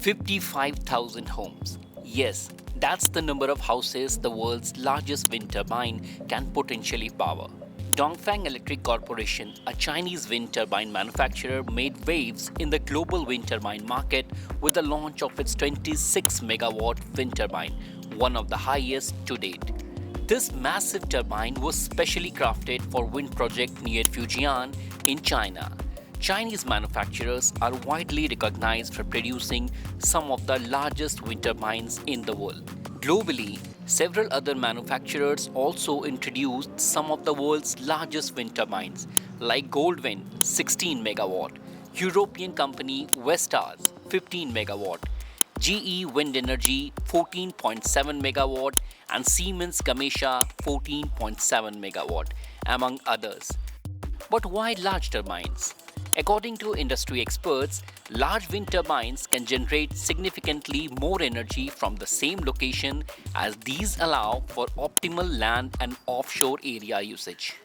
55,000 homes. Yes, that's the number of houses the world's largest wind turbine can potentially power. Dongfang Electric Corporation, a Chinese wind turbine manufacturer, made waves in the global wind turbine market with the launch of its 26 megawatt wind turbine, one of the highest to date. This massive turbine was specially crafted for wind project near Fujian in China. Chinese manufacturers are widely recognized for producing some of the largest wind turbines in the world. Globally, several other manufacturers also introduced some of the world's largest wind turbines, like Goldwind 16 megawatt, European company Vestas 15 megawatt, GE Wind Energy 14.7 megawatt, and Siemens Gamesa 14.7 megawatt, among others. But why large turbines? According to industry experts, large wind turbines can generate significantly more energy from the same location, as these allow for optimal land and offshore area usage.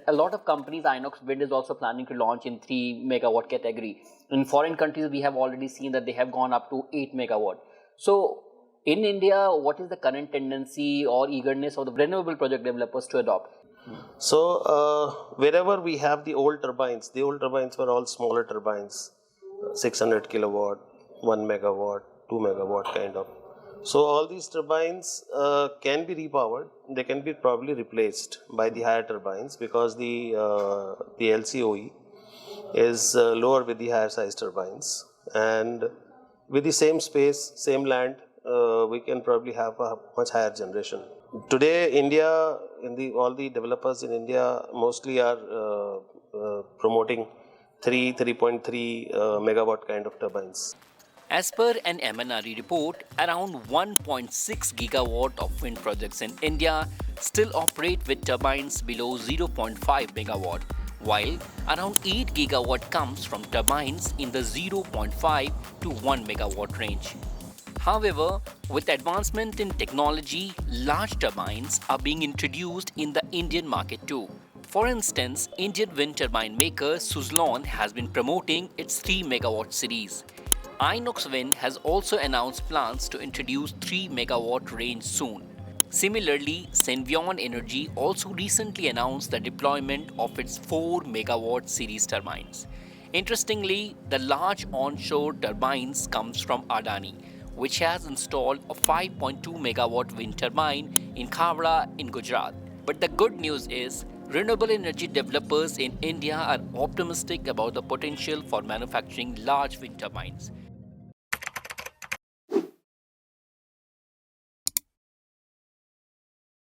A lot of companies, Inox Wind is also planning to launch in 3 megawatt category. In foreign countries, we have already seen that they have gone up to 8 megawatt. So, in India, what is the current tendency or eagerness of the renewable project developers to adopt? So, wherever we have the old turbines were all smaller turbines, 600 kilowatt, 1 megawatt, 2 megawatt kind of. So, all these turbines can be repowered. They can be probably replaced by the higher turbines because the LCOE is lower with the higher size turbines, and with the same space, same land, we can probably have a much higher generation. Today, India, all the developers in India mostly are promoting 3.3 megawatt kind of turbines. As per an MNRE report, around 1.6 gigawatt of wind projects in India still operate with turbines below 0.5 megawatt, while around 8 gigawatt comes from turbines in the 0.5 to 1 megawatt range. However, with advancement in technology, large turbines are being introduced in the Indian market too. For instance, Indian wind turbine maker Suzlon has been promoting its 3 megawatt series. Inox Wind has also announced plans to introduce 3 megawatt range soon. Similarly, Senvion Energy also recently announced the deployment of its 4 megawatt series turbines. Interestingly, the large onshore turbines comes from Adani, which has installed a 5.2 megawatt wind turbine in Khavda in Gujarat. But the good news is, renewable energy developers in India are optimistic about the potential for manufacturing large wind turbines.